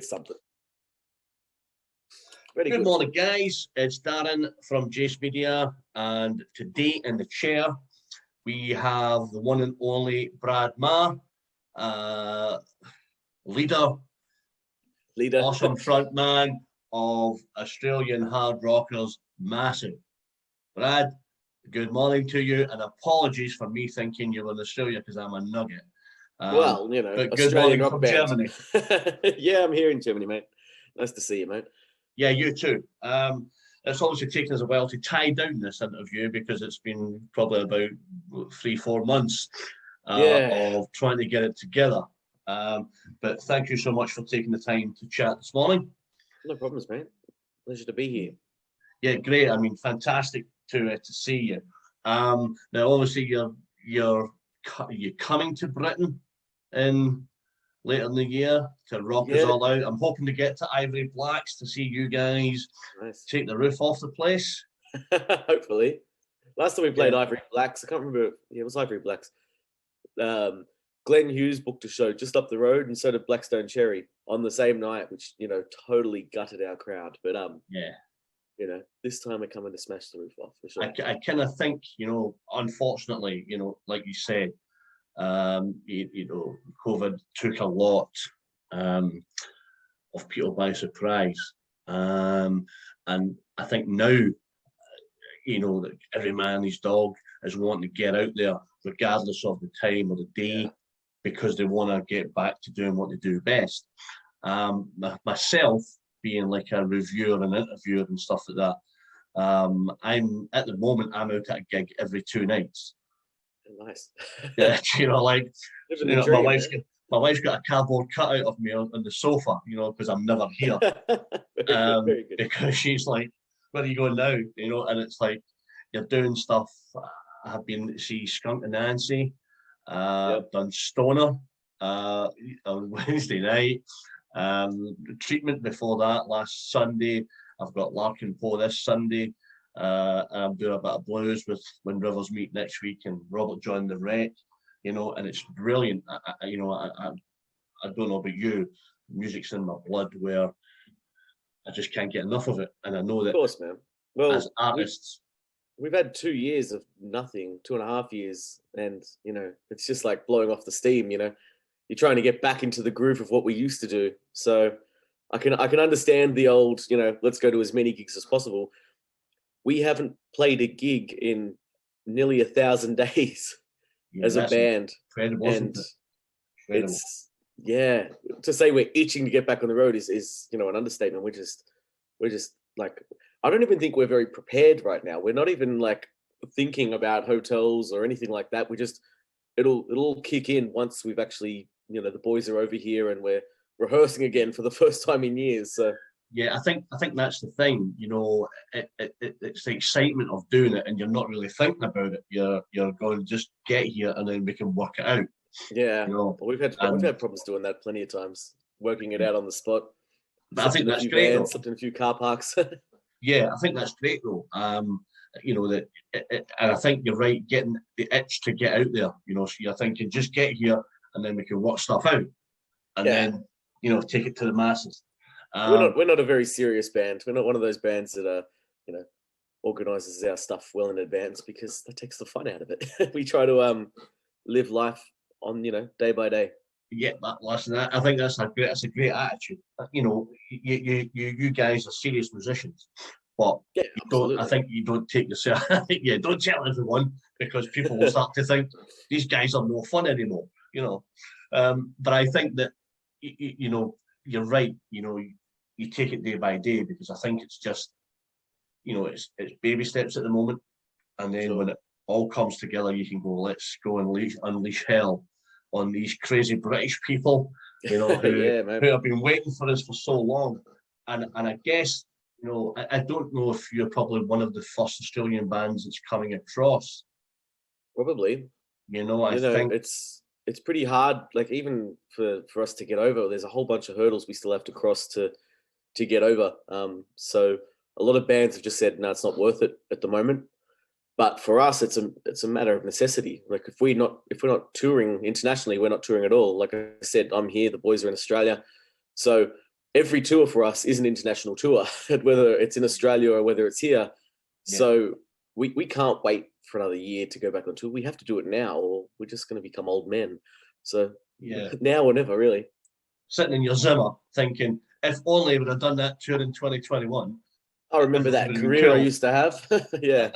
something. Very Good good. morning, guys. It's Darren from Jace Media, and today in the chair we have the one and only Brad Ma, leader, awesome frontman of Australian Hard Rockers, Massive. Brad, good morning to you, and apologies for me thinking you were in Australia because I'm a nugget. Well, you know, but good Australian morning rock from band. Germany. Yeah, I'm here in Germany, mate. Nice to see you, mate. Yeah, you too. It's obviously taken us a while to tie down this interview because it's been probably about 3-4 months of trying to get it together. But thank you so much for taking the time to chat this morning. No problems, mate. Pleasure to be here. Yeah, great. I mean, fantastic to see you. Now, obviously, you're coming to Britain in later in the year to rock us all out. I'm hoping to get to Ivory Blacks to see you guys take the roof off the place. Hopefully. Last time we played Ivory Blacks, I can't remember. Yeah, it was Ivory Blacks. Glenn Hughes booked a show just up the road, and so did Blackstone Cherry on the same night, which, you know, totally gutted our crowd. But you know, this time we're coming to smash the roof off for sure. I kind of think, you know, unfortunately, you know, like you said, you know, COVID took a lot of people by surprise, and I think now, you know, that every man and his dog is wanting to get out there, regardless of the time or the day, because they want to get back to doing what they do best. Myself, being like a reviewer and interviewer and stuff like that, I'm at the moment I'm out at a gig every 2 nights. Nice. Yeah, you know, like you know, my wife's got a cardboard cutout of me on the sofa, you know, because I'm never here. Very good. Because she's like, "Where are you going now?" You know, and it's like you're doing stuff. I've been to see Skunk and Nancy. I've done Stoner on Wednesday night. Treatment before that last Sunday. I've got Larkin Poe this Sunday. I'm doing a bit of blues with When Rivers Meet next week, and Robert joined the Wreck, you know, and it's brilliant. I don't know about you, music's in my blood where I just can't get enough of it, and I know that. Of course, man. Well, as artists, we've had 2 years of nothing, 2.5 years, and you know, it's just like blowing off the steam. You know, you're trying to get back into the groove of what we used to do. So I can understand the old, you know, let's go to as many gigs as possible. We haven't played a gig in nearly 1,000 days as a band. Incredible, and it's to say we're itching to get back on the road is you know, an understatement. We're just like, I don't even think we're very prepared right now. We're not even like thinking about hotels or anything like that. It'll all kick in once we've actually, you know, the boys are over here and we're rehearsing again for the first time in years. So yeah, I think that's the thing. You know, it's the excitement of doing it, and you're not really thinking about it. You're going to just get here, and then we can work it out. Yeah, you know, we've had problems doing that plenty of times, working it out on the spot. But I think that's great. Slept in a few car parks. Yeah, I think that's great though. You know that, and I think you're right. Getting the itch to get out there. You know, so you're thinking just get here, and then we can work stuff out, and then, you know, take it to the masses. We're not a very serious band. We're not one of those bands that you know, organizes our stuff well in advance, because that takes the fun out of it. We try to live life on, you know, day by day. Yeah, but listen, I think that's a great attitude. You know, you guys are serious musicians, but I think you don't take yourself. Don't tell everyone, because people will start to think these guys are no fun anymore. You know, but I think that you know, you're right. You know, you take it day by day, because I think it's just, you know, it's baby steps at the moment, and then when it all comes together, you can go, let's go and unleash hell on these crazy British people, you know, who have been waiting for us for so long. And I guess, you know, I don't know if you're probably one of the first Australian bands that's coming across. Probably. You know, I think it's pretty hard, like even for us to get over. There's a whole bunch of hurdles we still have to cross to get over. So a lot of bands have just said, no, it's not worth it at the moment. But for us, it's a matter of necessity. Like if we're not touring internationally, we're not touring at all. Like I said, I'm here, the boys are in Australia. So every tour for us is an international tour, whether it's in Australia or whether it's here. Yeah. So we can't wait for another year to go back on tour. We have to do it now, or we're just going to become old men. So now or never, really. Sitting in your Zimmer thinking, if only I would have done that tour in 2021. I remember that career I used to have. Yeah.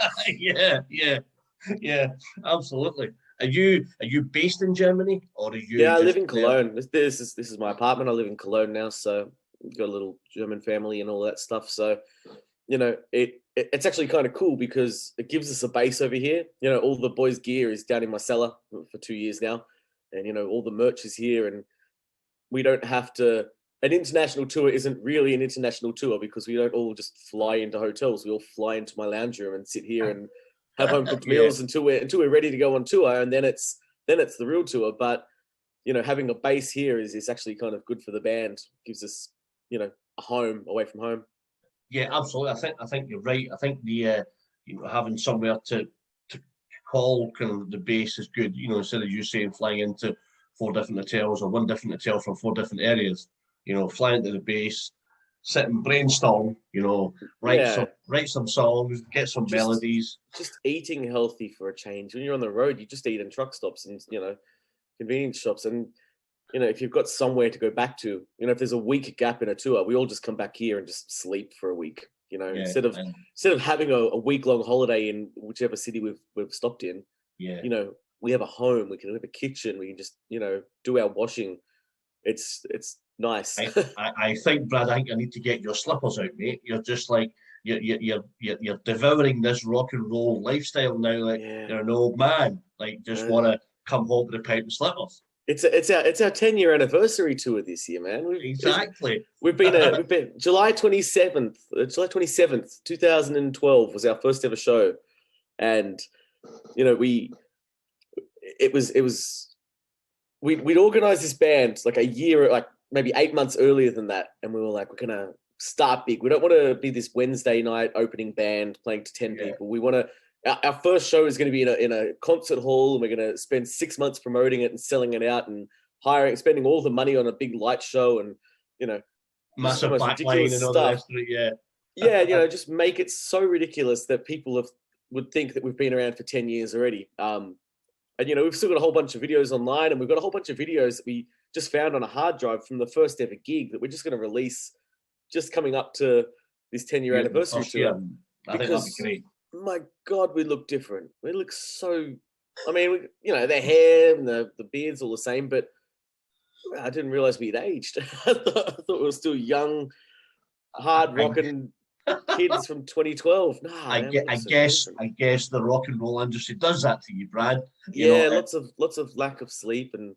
yeah, absolutely. Are you based in Germany, or are you? Yeah, I live in Cologne. This is my apartment. I live in Cologne now, so got a little German family and all that stuff. So, you know, it's actually kind of cool because it gives us a base over here. You know, all the boys' gear is down in my cellar for 2 years now, and you know, all the merch is here, and we don't have to. An international tour isn't really an international tour because we don't all just fly into hotels. We all fly into my lounge room and sit here and have home cooked meals until we're ready to go on tour, and then it's the real tour. But you know, having a base here is actually kind of good for the band. Gives us, you know, a home away from home. Yeah, absolutely. I think you're right. I think the having somewhere to call kind of the base is good. You know, instead of you saying flying into 4 different hotels or 1 different hotel from 4 different areas. You know, fly into the base, sit and brainstorm. You know, write some songs, get some melodies. Just eating healthy for a change. When you're on the road, you just eat in truck stops and, you know, convenience shops. And, you know, if you've got somewhere to go back to, you know, if there's a week gap in a tour, we all just come back here and just sleep for a week. You know, instead of having a week-long holiday in whichever city we've stopped in. Yeah, you know, we have a home. We can have a kitchen. We can just, you know, do our washing. It's nice. I think, Brad, I think I need to get your slippers out, mate. You're just like you're devouring this rock and roll lifestyle now. Like you're an old man. Like just want to come home with a pair of slippers. It's our 10-year anniversary tour this year, man. We've been July 27th, 2012 was our first ever show, and you know we'd organized this band like a year, like maybe 8 months earlier than that, and we were like, we're gonna start big. We don't want to be this Wednesday night opening band playing to 10 people. We want to. Our first show is going to be in a concert hall, and we're going to spend 6 months promoting it and selling it out and spending all the money on a big light show and, you know, massive backline and all the rest of it. Yeah, you know, just make it so ridiculous that people would think that we've been around for 10 years already. And, you know, we've still got a whole bunch of videos online, and we've got a whole bunch of videos that we just found on a hard drive from the first ever gig that we're just going to release just coming up to this 10-year anniversary tour. I think that'd be great. My God, we look different. We look so. I mean, you know, the hair and the beard's all the same, but I didn't realize we'd aged. I thought we were still young, hard rocking kids from 2012. I guess the rock and roll industry does that to you, Brad. Lots of lack of sleep and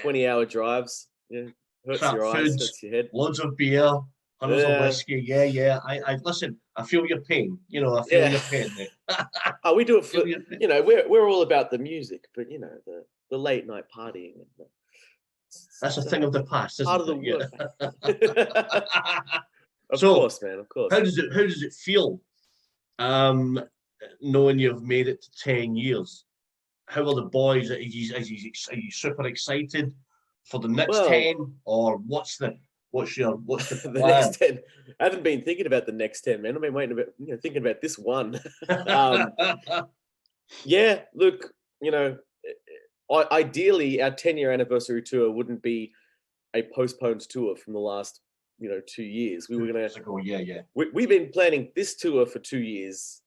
20-hour drives. Yeah, hurts your eyes, hurts your head. Loads of beer. Hundreds of whiskey, yeah. I listen. I feel your pain. You know, I feel your pain. Oh, we do it for you know. We're all about the music, but you know the late night partying. That's a thing of the past, isn't part it? Of the work. Of course, man. Of course. How does it feel, knowing you've made it to 10 years? How are the boys? Are you super excited for the next 10, or what's the the next 10? I haven't been thinking about the next 10, man. I've been thinking about this one. Yeah, look, you know, ideally our 10-year anniversary tour wouldn't be a postponed tour from the last, you know, 2 years. We were gonna we've been planning this tour for 2 years,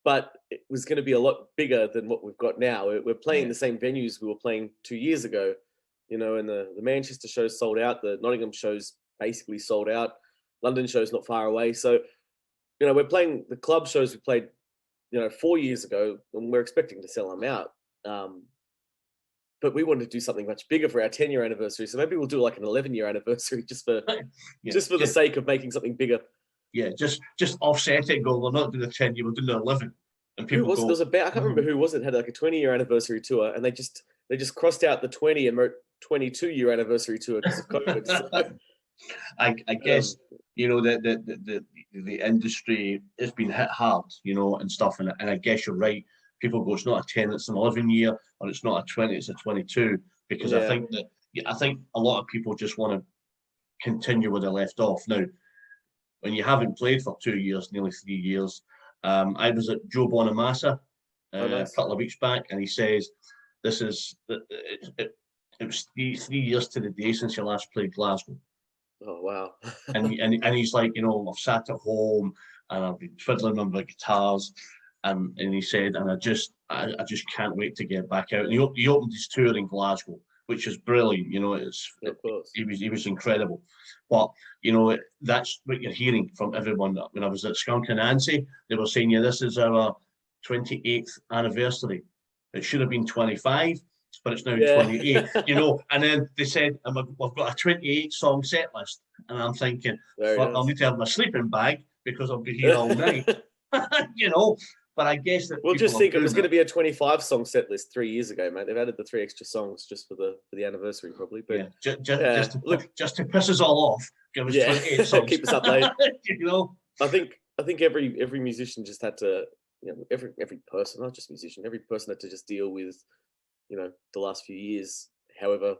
but it was going to be a lot bigger than what we've got now. We're playing the same venues we were playing 2 years ago. You know, and the Manchester show's sold out. The Nottingham show's basically sold out. London show's not far away. So, you know, we're playing the club shows we played, you know, 4 years ago, and we're expecting to sell them out. But we wanted to do something much bigger for our 10-year anniversary. So maybe we'll do like an 11-year anniversary just for the sake of making something bigger. Yeah, just offset it and go, we're not doing the 10-year, we're doing the 11. And people I can't remember who was it, had like a 20-year anniversary tour, and they just crossed out the 20 and wrote 22-year anniversary tour because of COVID. So. I guess you know the industry has been hit hard, you know, and stuff, and I guess you're right. People go, it's not a 10, it's an 11-year, or it's not a 20, it's a 22, because I think a lot of people just want to continue where they left off. Now, when you haven't played for 2 years, nearly 3 years, I was at Joe Bonamassa a couple of weeks back, and he says this is it was three years to the day since he last played Glasgow. Oh wow! and he's like, I've sat at home and I've been twiddling on my guitars, and he said, and I just can't wait to get back out. And he opened his tour in Glasgow, which is brilliant. Of course. He was incredible. But that's what you're hearing from everyone. When I was at Skunk and Nancy, they were saying, this is our 28th anniversary. It should have been 25, but it's now 28. And then they said, we've got a 28 song set list, and I'm thinking, I'll need to have my sleeping bag because I'll be here all night. But I guess that we'll just think it was going to be a 25 song set list 3 years ago, mate. They've added the 3 extra songs just for the anniversary, probably. But just to piss us all off, give us 28 songs. Keep us up late. I think every musician just had to, every person, not just musician, every person had to just deal with, the last few years, however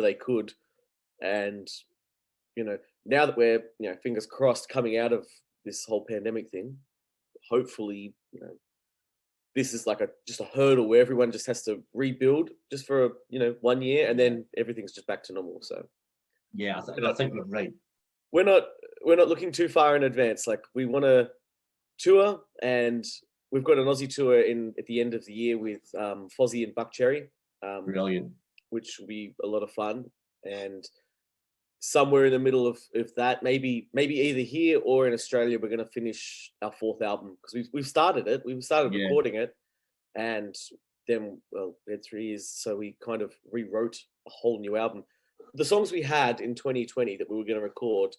they could, and now that we're fingers crossed coming out of this whole pandemic thing, hopefully this is like just a hurdle where everyone just has to rebuild just for 1 year, and then everything's just back to normal. So I think we're right. We're not looking too far in advance. Like, we want to tour, and we've got an Aussie tour at the end of the year with Fozzy and Buckcherry. Brilliant. Which will be a lot of fun, and somewhere in the middle of that, maybe either here or in Australia, we're going to finish our 4th album, because we've started it. We've started recording it, and then we had 3 years, so we kind of rewrote a whole new album. The songs we had in 2020 that we were going to record,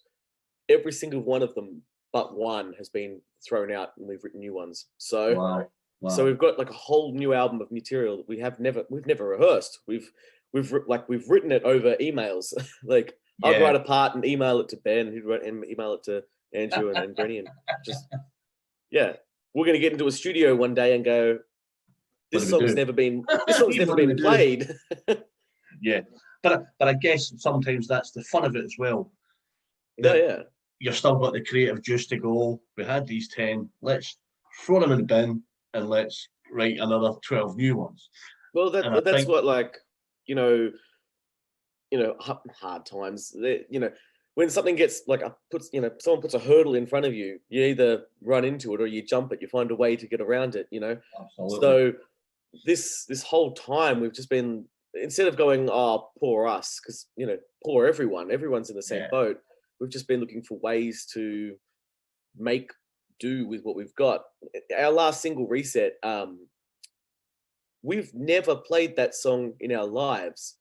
every single one of them but one has been thrown out, and we've written new ones. So wow. So we've got like a whole new album of material that we've never rehearsed. We've written it over emails. Like, I'd write a part and email it to Ben, who'd write and email it to Andrew and Brenny, and just we're going to get into a studio one day and go, this song's never been played. But I guess sometimes that's the fun of it as well. You've still got the creative juice to go. We had these 10. Let's throw them in the bin and let's write another 12 new ones. Well, that's what, like, hard times. When something gets like someone puts a hurdle in front of you, you either run into it or you jump it. You find a way to get around it. Absolutely. So this whole time we've just been, instead of going, oh, poor us, because poor everyone's in the same boat. We've just been looking for ways to make do with what we've got. Our last single, Reset, we've never played that song in our lives.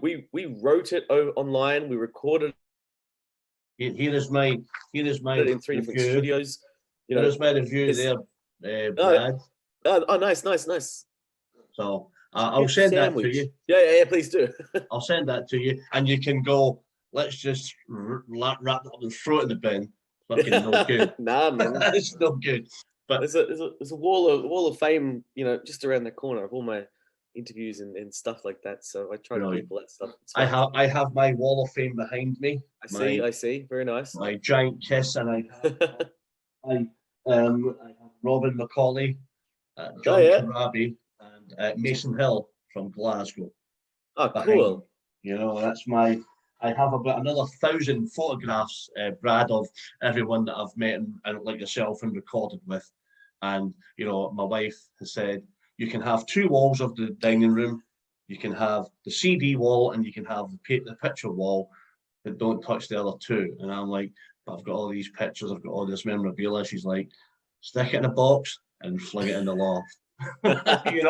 We wrote it online. We recorded. Here is my in 3 different studios. Here's my review there, Brad. Oh, nice. So I'll send that to you. Yeah, please do. I'll send that to you, and you can go. Let's just wrap it up and throw it in the bin. Fucking no good. Nah, man, it's no good. But there's a wall of fame, just around the corner of all my interviews and stuff like that. So I try to keep all that stuff. I have my wall of fame behind me. I see. Very nice. My giant kiss, and I have Robin McCauley, John Karabi, and Mason Hill from Glasgow. Oh, cool. That's my. I have about another 1,000 photographs, Brad, of everyone that I've met and like yourself and recorded with. And, my wife has said, you can have 2 walls of the dining room. You can have the CD wall and you can have the picture wall, but don't touch the other 2. And I'm like, but I've got all these pictures. I've got all this memorabilia. She's like, stick it in a box and fling it in the loft. And it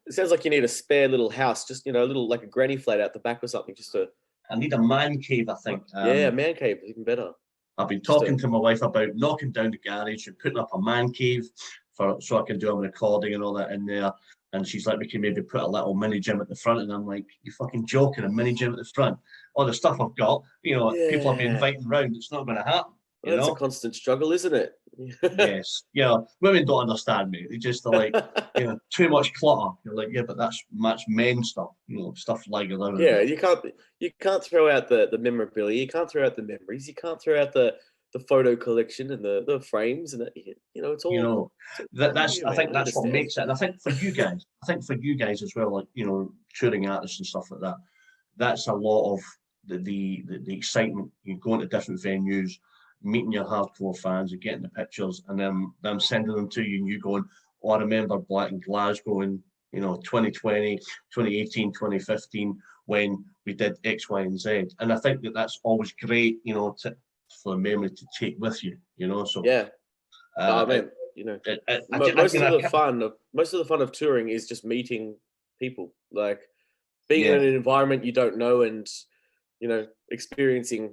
sounds like you need a spare little house, just a little, like a granny flat out the back or something, just to. I need a man cave, I think. A man cave is even better. I've been talking to my wife about knocking down the garage and putting up a man cave so I can do a recording and all that in there. And she's like, we can maybe put a little mini gym at the front. And I'm like, you fucking joking, a mini gym at the front? All the stuff I've got, people I'll be inviting round, it's not going to happen. It's a constant struggle, isn't it? Yes, yeah. Women don't understand me. They just are like, too much clutter. You're like, yeah, but that's men stuff. Stuff like that. Yeah, you can't throw out the memorabilia. You can't throw out the memories. You can't throw out the photo collection and the frames and it's all. That's. You, I man. think I that's what understand. makes it. And I think for you guys, as well, like touring artists and stuff like that. That's a lot of the excitement. You go into different venues, meeting your hardcore fans and getting the pictures, and then them sending them to you, and you going, "Oh, I remember Black in Glasgow in 2020, 2018, 2015 when we did X, Y, and Z." And I think that's always great, for a memory to take with you. So Yeah. I mean, most of the fun of touring is just meeting people, like being in an environment you don't know and experiencing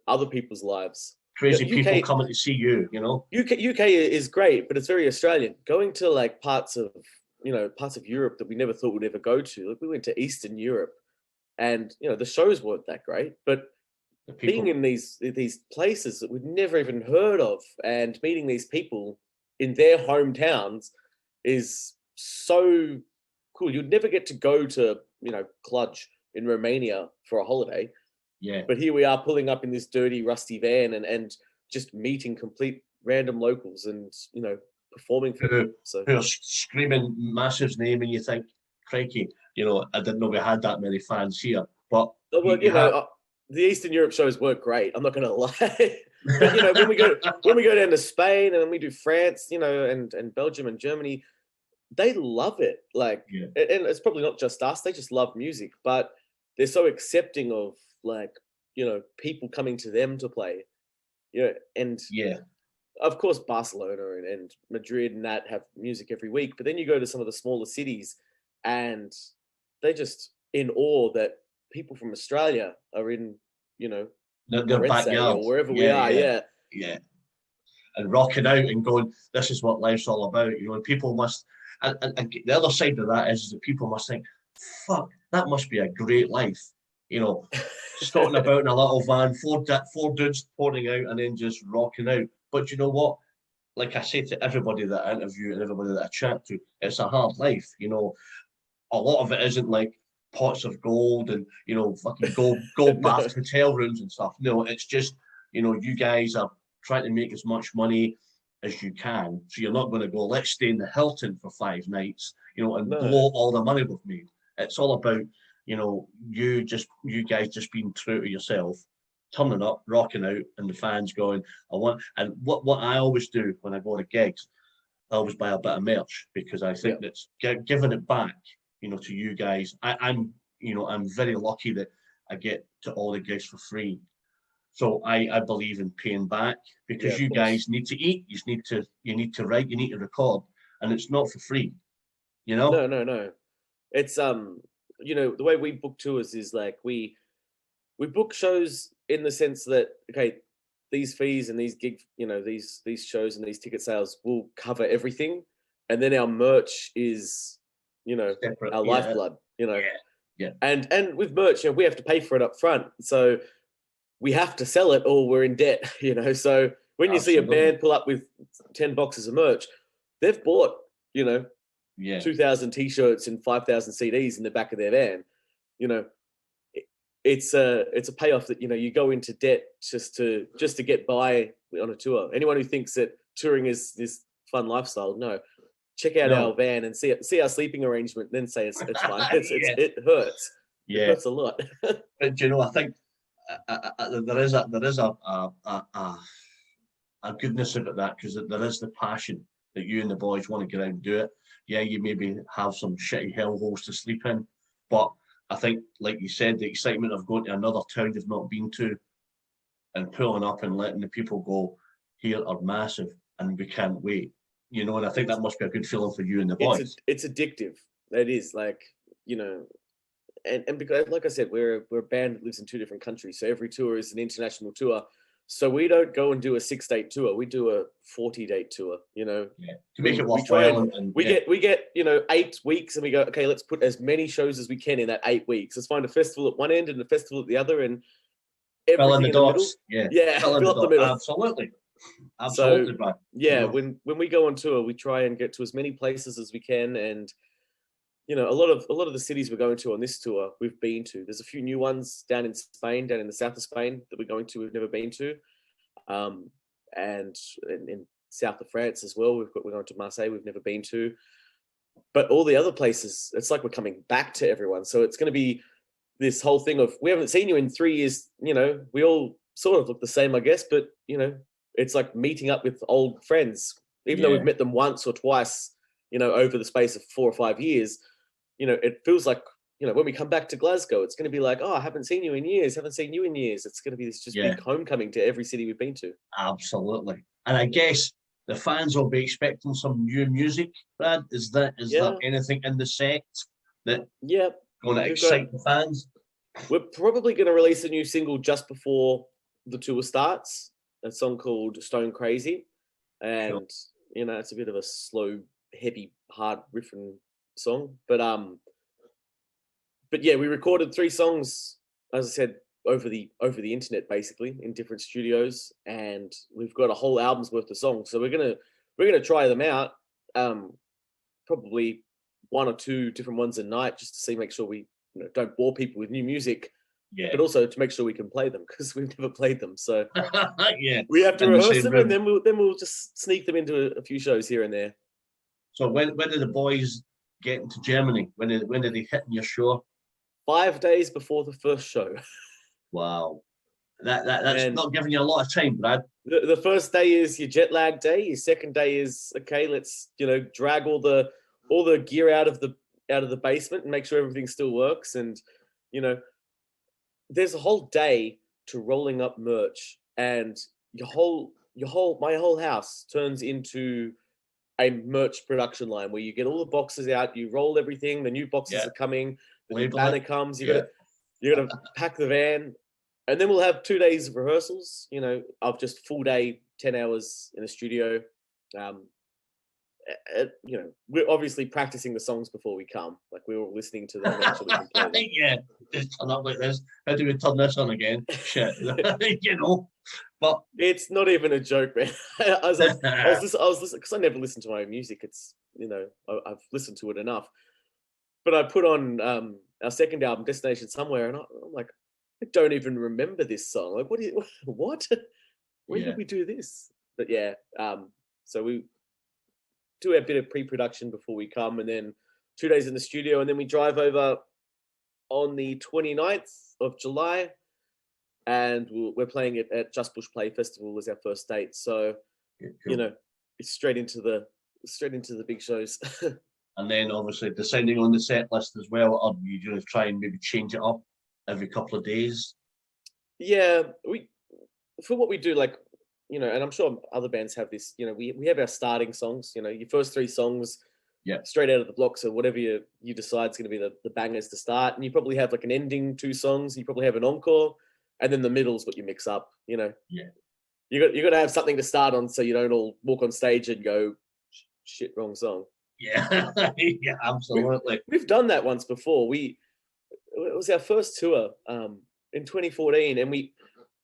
other people's lives. Crazy people coming to see you. UK is great, but it's very Australian. Going to like parts of Europe that we never thought we'd ever go to. Like we went to Eastern Europe, and the shows weren't that great, but being in these places that we'd never even heard of and meeting these people in their hometowns is so cool. You'd never get to go to Cluj in Romania for a holiday. Yeah. But here we are pulling up in this dirty, rusty van and just meeting complete random locals and performing for them. So who are screaming Massive's name, and you think, crikey, I didn't know we had that many fans here. But the Eastern Europe shows weren't great. I'm not going to lie. But when we go down to Spain and then we do France, and Belgium and Germany, they love it. Like, and it's probably not just us. They just love music, but they're so accepting of like people coming to them to play. And of course Barcelona and Madrid and that have music every week. But then you go to some of the smaller cities, and they're just in awe that people from Australia are in, their backyard or wherever we are. Yeah. And rocking out and going, this is what life's all about. And people must, and the other side of that is that people must think, fuck, that must be a great life. Starting about in a little van, four dudes pouring out and then just rocking out. But you know what? Like I say to everybody that I interview and everybody that I chat to, it's a hard life. A lot of it isn't like pots of gold and fucking gold bathed hotel rooms and stuff. No, it's just you guys are trying to make as much money as you can. So you're not going to go, let's stay in the Hilton for 5 nights, and blow all the money we've made. It's all about you guys just being true to yourself, turning up, rocking out, and the fans going, I want. And what I always do when I go to gigs, I always buy a bit of merch because I think that's giving it back, to you guys. I'm very lucky that I get to all the gigs for free. So I believe in paying back because you guys need to eat, you need to write, you need to record, and it's not for free. No. It's the way we book tours is like we book shows in the sense that these fees and these gigs, these shows and these ticket sales will cover everything, and then our merch is separate, our lifeblood. And with merch, we have to pay for it up front, so we have to sell it or we're in debt. So when you see a band pull up with 10 boxes of merch, they've bought 2,000 t-shirts and 5,000 CDs in the back of their van. It's a payoff that you go into debt just to get by on a tour. Anyone who thinks that touring is this fun lifestyle, no. Check out our van and see our sleeping arrangement, then say it's fun. It hurts. Yeah, it hurts a lot. But I think there is a goodness about that, because there is the passion that you and the boys want to get out and do it. Yeah, you maybe have some shitty hellholes to sleep in, but I think, like you said, the excitement of going to another town you've not been to and pulling up and letting the people go, here are massive and we can't wait. And I think that must be a good feeling for you and the boys. It's addictive. It is, like, and because, like I said, we're a band that lives in 2 different countries, so every tour is an international tour. So we don't go and do a 6-date tour. We do a 40-date tour. To make it worthwhile. We get 8 weeks, and we go, okay, let's put as many shows as we can in that 8 weeks. Let's find a festival at one end and a festival at the other, and fill in the dots. Fill up the middle. Absolutely. Absolutely, so, man. yeah, when we go on tour, we try and get to as many places as we can, and a lot of the cities we're going to on this tour we've been to. There's a few new ones down in Spain, down in the south of Spain that we're going to. We've never been to, and in south of France as well. We're going to Marseille. We've never been to, but all the other places, it's like we're coming back to everyone. So it's going to be this whole thing of we haven't seen you in 3 years. We all sort of look the same, I guess, but it's like meeting up with old friends, even though we've met them once or twice, over the space of 4 or 5 years. It feels like, when we come back to Glasgow, it's going to be like, oh, I haven't seen you in years, haven't seen you in years. It's going to be this just big homecoming to every city we've been to. Absolutely. And I guess the fans will be expecting some new music, Brad. Is there anything in the set that going to excite the fans? We're probably going to release a new single just before the tour starts, a song called Stone Crazy. And, it's a bit of a slow, heavy, hard riffing song. But yeah, we recorded 3 songs, as I said, over the internet, basically, in different studios, and we've got a whole album's worth of songs. So we're gonna try them out, probably 1 or 2 different ones a night, just to make sure we don't bore people with new music, but also to make sure we can play them, because we've never played them. So we have to rehearse them, and then we'll just sneak them into a few shows here and there. So when did the boys get into Germany? When did they hit your show? 5 days before the first show. Wow. That's not giving you a lot of time, Brad. The first day is your jet lag day. Your second day is, okay, let's drag all the gear out of the basement and make sure everything still works. And there's a whole day to rolling up merch, and my whole house turns into a merch production line where you get all the boxes out, you roll everything, the new boxes are coming, the new banner comes, you gotta pack the van, and then we'll have 2 days of rehearsals, of just full day, 10 hours in the studio. We're obviously practicing the songs before we come. Like, we were listening to them. Just turn up like this. How do we turn this on again? Shit, But it's not even a joke, man. I was listening because I never listen to my own music. It's I've listened to it enough. But I put on our second album, Destination Somewhere, and I'm like, I don't even remember this song. Like, what? When did we do this? But yeah, so we do a bit of pre-production before we come, and then 2 days in the studio, and then we drive over on the 29th of July, and we're playing it at Just Bush Play Festival as our first date. So, cool. It's straight into the big shows. And then obviously descending on the set list as well, or you just try and maybe change it up every couple of days? Yeah, for what we do, like, and I'm sure other bands have this, we have our starting songs, your first 3 songs, straight out of the blocks, or whatever you decide is going to be the bangers to start. And you probably have like an ending 2 songs, you probably have an encore, and then the middle's what you mix up, You got to have something to start on, so you don't all walk on stage and go, shit, wrong song. Yeah, yeah, absolutely. We've done that once before. It was our first tour in 2014, and we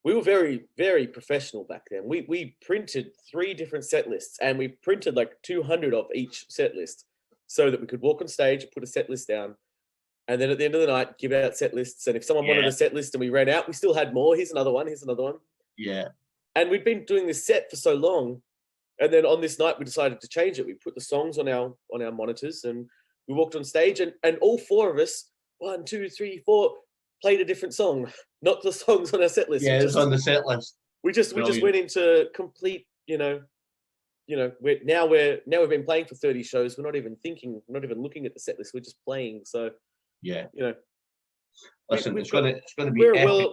were very, very professional back then. We printed 3 different set lists, and we printed like 200 of each set list, so that we could walk on stage, put a set list down, and then at the end of the night, give out set lists. And if someone wanted a set list and we ran out, we still had more. Here's another one. Yeah. And we'd been doing this set for so long. And then on this night, we decided to change it. We put the songs on our monitors, and we walked on stage, and all 4 of us, 1, 2, 3, 4, played a different song, not the songs on our set list. Yeah, it's on the set list. We just went into complete, we've been playing for 30 shows. We're not even looking at the set list. We're just playing. So listen, it's going to be.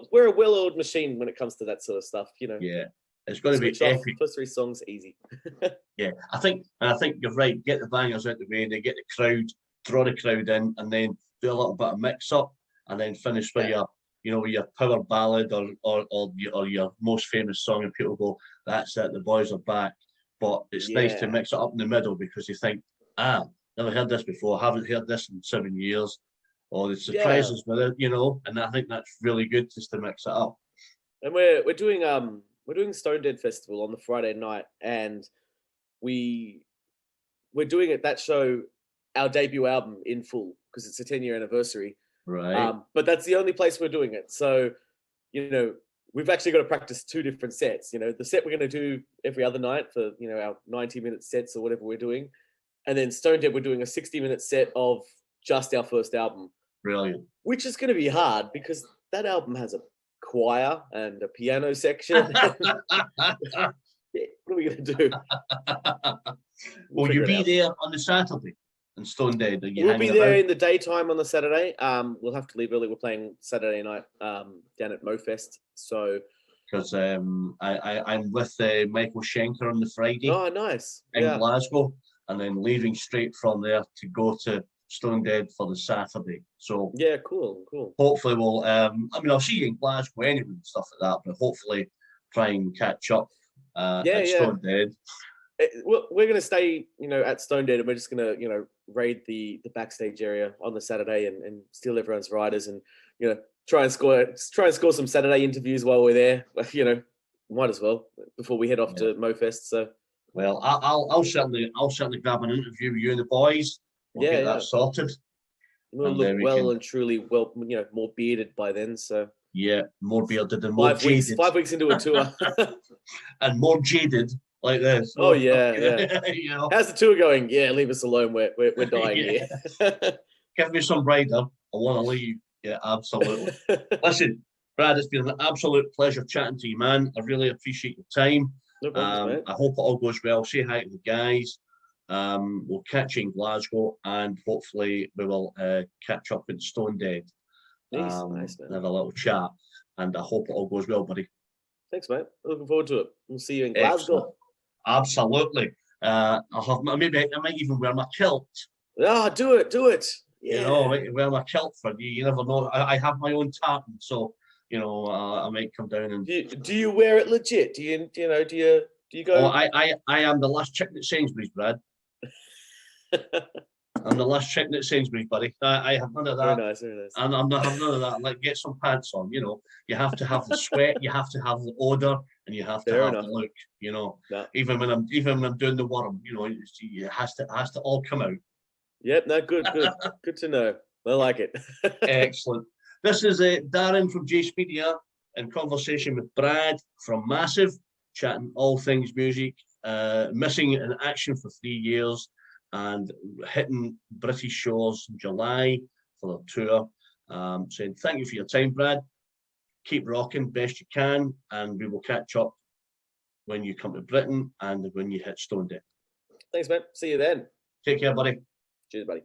We're a well-oiled machine when it comes to that sort of stuff. Yeah. It's going to be epic. First 3 songs, easy. Yeah, I think you're right. Get the bangers out the way, and then get the crowd, draw the crowd in, and then do a little bit of mix up, and then finish with your power ballad or your most famous song, and people go, "That's it, the boys are back." But it's nice to mix it up in the middle, because you think, never heard this before, haven't heard this in 7 years, or the surprises with it, and I think that's really good just to mix it up. And we're doing Stone Dead Festival on the Friday night, and we're doing at that show our debut album in full because it's a 10-year anniversary. Right. But that's the only place we're doing it. So, we've actually got to practice 2 different sets. The set we're going to do every other night for, our 90-minute sets or whatever we're doing. And then Stone Dead, we're doing a 60-minute set of just our first album. Brilliant. Which is going to be hard because that album has a choir and a piano section. What are we going to do? Will you be there on the Saturday in Stone Dead? We'll be there in the daytime on the Saturday. We'll have to leave early. We're playing Saturday night down at MoFest. So, because I'm with Michael Schenker on the Friday. Oh, nice! In Glasgow, and then leaving straight from there to go to Stone Dead for the Saturday. So yeah, cool. Hopefully we'll. I'll see you in Glasgow anyway and stuff like that. But hopefully try and catch up at Stone Dead. We're going to stay, at Stone Dead, and we're just going to, raid the backstage area on the Saturday and steal everyone's riders, and try and score some Saturday interviews while we're there. Might as well before we head off to MoFest. So, well, I'll certainly grab an interview with you and the boys. We'll get that sorted. We'll look well and truly more bearded by then. So yeah, more bearded and more jaded. 5 weeks into a tour, and more jaded. Like this. Oh yeah. How's the tour going? Yeah, leave us alone. We're dying here. Give me some rider. I want to leave. Yeah, absolutely. Listen, Brad, it's been an absolute pleasure chatting to you, man. I really appreciate your time. No problem, I hope it all goes well. Say hi to the guys. We'll catch you in Glasgow, and hopefully we will catch up in Stone Dead. Nice, man. Have a little chat, and I hope it all goes well, buddy. Thanks, mate. Looking forward to it. We'll see you in Glasgow. Excellent. Absolutely. I might even wear my kilt. Ah, do it. Yeah. Wear my kilt for you. You never know. I have my own tartan, so I might come down and. Do you wear it legit? Do you go? Oh, I am the last chicken at Sainsbury's, Brad. I'm the last chicken at Sainsbury's, buddy. I have none of that. Very nice. And I'm not having none of that. Like, get some pants on. You have to have the sweat. You have to have the odor. And you have to have the look, Yeah. Even when I'm doing the worm, it has to all come out. Yep, no, good to know. I like it. Excellent. This is Darren from Jace Media in conversation with Brad from Massive, chatting all things music, missing in action for 3 years and hitting British shores in July for the tour. Saying thank you for your time, Brad. Keep rocking best you can, and we will catch up when you come to Britain and when you hit Stone Dead. Thanks, man. See you then. Take care, buddy. Cheers, buddy.